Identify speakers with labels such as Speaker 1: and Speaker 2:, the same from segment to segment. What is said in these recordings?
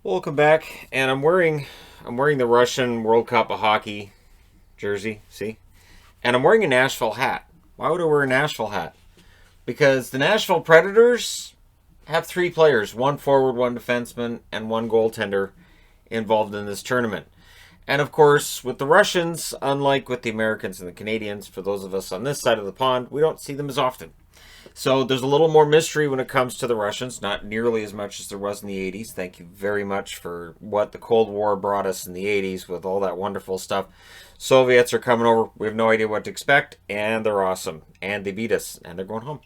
Speaker 1: Welcome back, and I'm wearing the Russian World Cup of Hockey jersey, see? And I'm wearing a Nashville hat. Why would I wear a Nashville hat? Because the Nashville Predators have three players, one forward, one defenseman, and one goaltender involved in this tournament. And of course, with the Russians, unlike with the Americans and the Canadians, for those of us on this side of the pond, we don't see them as often. So there's a little more mystery when it comes to the Russians, not nearly as much as there was in the 80s. Thank you very much for what the Cold War brought us in the 80s with all that wonderful stuff. Soviets are coming over. We have no idea what to expect, and they're awesome. And they beat us, and they're going home.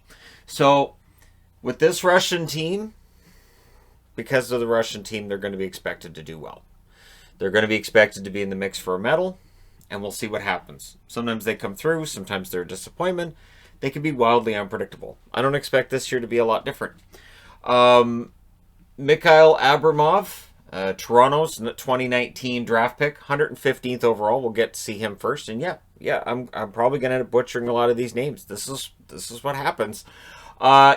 Speaker 1: So with this Russian team, because of the Russian team, they're going to be expected to do well. They're going to be expected to be in the mix for a medal, and we'll see what happens. Sometimes they come through, sometimes they're a disappointment. They can be wildly unpredictable. I don't expect this year to be a lot different. Mikhail Abramov, Toronto's 2019 draft pick, 115th overall. We'll get to see him first. And I'm probably going to end up butchering a lot of these names. This is what happens.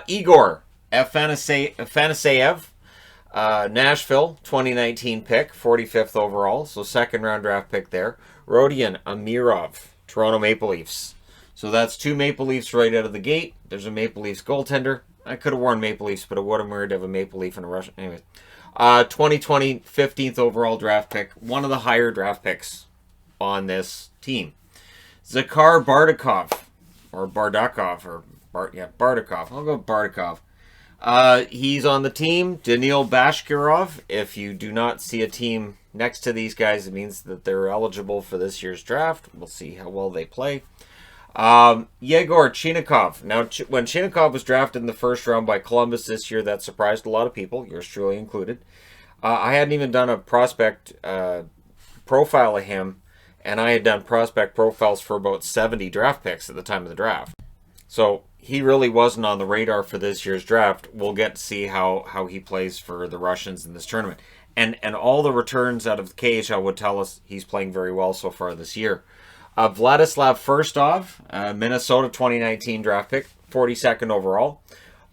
Speaker 1: Igor Afanaseyev, Nashville, 2019 pick, 45th overall. So second round draft pick there. Rodion Amirov, Toronto Maple Leafs. So that's two Maple Leafs right out of the gate. There's a Maple Leafs goaltender. I could have worn Maple Leafs, but it would have weird to have a Maple Leaf and a Russian. Anyways, 2020 15th overall draft pick. One of the higher draft picks on this team. Zakhar Bardakov, or Bardakov, or Bardakov. I'll go Bardakov. He's on the team. Daniil Bashkirov. If you do not see a team next to these guys, it means that they're eligible for this year's draft. We'll see how well they play. Yegor Chinikov. Now, when Chinikov was drafted in the first round by Columbus this year, that surprised a lot of people, yours truly included. I hadn't even done a prospect profile of him, and I had done prospect profiles for about 70 draft picks at the time of the draft. So he really wasn't on the radar for this year's draft. We'll get to see how he plays for the Russians in this tournament. And all the returns out of the KHL would tell us he's playing very well so far this year. Vladislav Firstov, Minnesota 2019 draft pick, 42nd overall.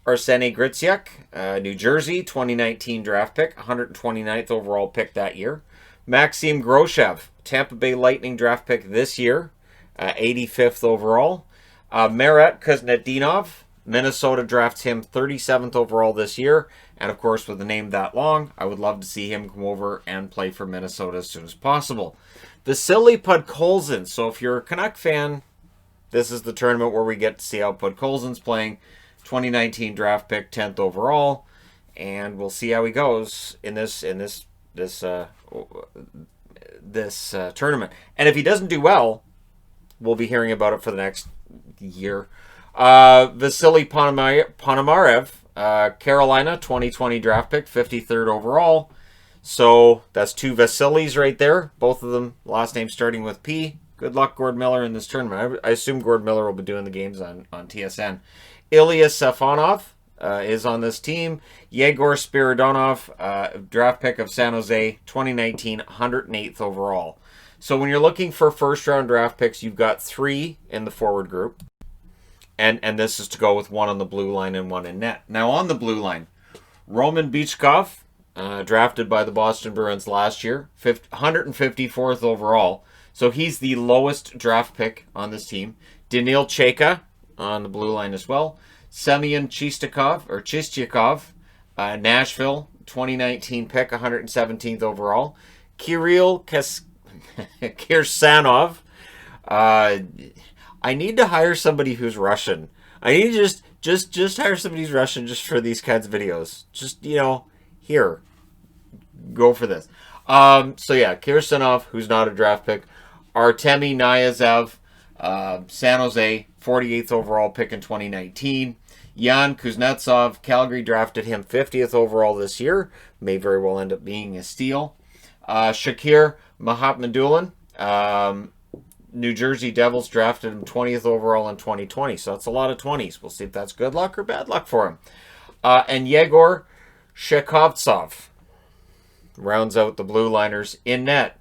Speaker 1: Arseny Gritsyak, New Jersey 2019 draft pick, 129th overall pick that year. Maxim Groshev, Tampa Bay Lightning draft pick this year, 85th overall. Marat Kuznetsov, Minnesota drafts him 37th overall this year. And of course, with a name that long, I would love to see him come over and play for Minnesota as soon as possible. Vasily Podkolzin. So if you're a Canuck fan, this is the tournament where we get to see how Podkolzin's playing. 2019 draft pick, 10th overall, and we'll see how he goes in this tournament. And if he doesn't do well, we'll be hearing about it for the next year. Vasily Ponomarev, Carolina, 2020 draft pick, 53rd overall. So that's two Vasilis right there. Both of them, last name starting with P. Good luck, Gord Miller, in this tournament. I assume Gord Miller will be doing the games on TSN. Ilya Safonov is on this team. Yegor Spiridonov, draft pick of San Jose, 2019, 108th overall. So when you're looking for first-round draft picks, you've got three in the forward group. And this is to go with one on the blue line and one in net. Now on the blue line, Roman Bichkov, drafted by the Boston Bruins last year, 154th overall. So he's the lowest draft pick on this team. Danil Cheka on the blue line as well. Semyon Chistyakov, Nashville, 2019 pick, 117th overall. Kirill Kirsanov. I need to hire somebody who's Russian. I need to just hire somebody who's Russian just for these kinds of videos. Just, here, go for this. Kirsanov, who's not a draft pick. Artemi Nyazev, San Jose, 48th overall pick in 2019. Yan Kuznetsov, Calgary drafted him 50th overall this year. May very well end up being a steal. Shakir Mahatmadullin, New Jersey Devils drafted him 20th overall in 2020. So that's a lot of 20s. We'll see if that's good luck or bad luck for him. And Yegor Shekovtsov rounds out the blue liners. In net,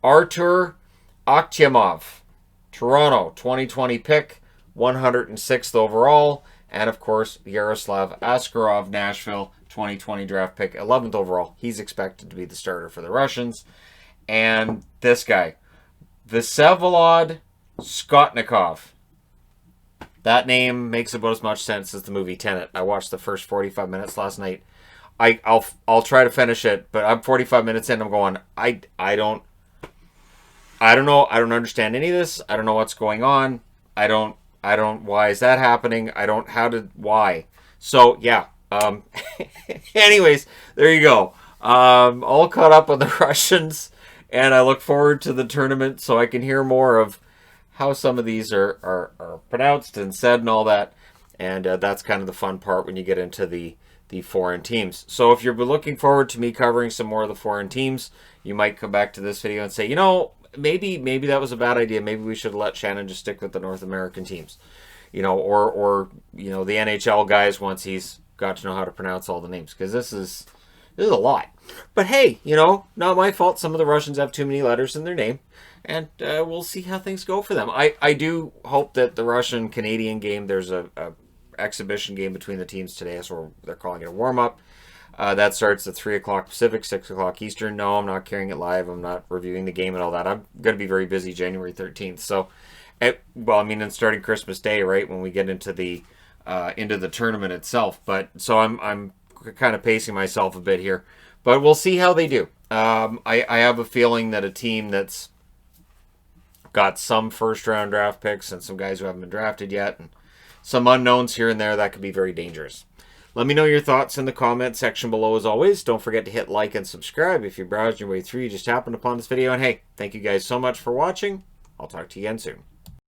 Speaker 1: Artur Akhtemov, Toronto, 2020 pick, 106th overall. And of course, Yaroslav Askarov, Nashville, 2020 draft pick, 11th overall. He's expected to be the starter for the Russians. And this guy, Vsevolod Skotnikov. That name makes about as much sense as the movie Tenet. I watched the first 45 minutes last night. I'll try to finish it, but I'm 45 minutes in. I'm going. I don't know. I don't understand any of this. I don't know what's going on. I don't. Why is that happening? Why? So yeah. Anyways, there you go. All caught up on the Russians, and I look forward to the tournament so I can hear more of how some of these are pronounced and said and all that. And that's kind of the fun part when you get into the foreign teams. So if you're looking forward to me covering some more of the foreign teams, you might come back to this video and say, maybe that was a bad idea. Maybe we should let Shannon just stick with the North American teams. Or the NHL guys once he's got to know how to pronounce all the names, because this is a lot. But hey, not my fault. Some of the Russians have too many letters in their name, and we'll see how things go for them. I do hope that the Russian-Canadian game, there's a exhibition game between the teams today, so they're calling it a warm-up. That starts at 3 o'clock Pacific, 6 o'clock Eastern. No, I'm not carrying it live. I'm not reviewing the game and all that. I'm going to be very busy January 13th. So, and starting Christmas Day, right, when we get into the tournament itself. But so I'm kind of pacing myself a bit here. But we'll see how they do. I have a feeling that a team that's got some first-round draft picks and some guys who haven't been drafted yet, and some unknowns here and there, that could be very dangerous. Let me know your thoughts in the comment section below as always. Don't forget to hit like and subscribe if you're browsing your way through. You just happened upon this video. And hey, thank you guys so much for watching. I'll talk to you again soon.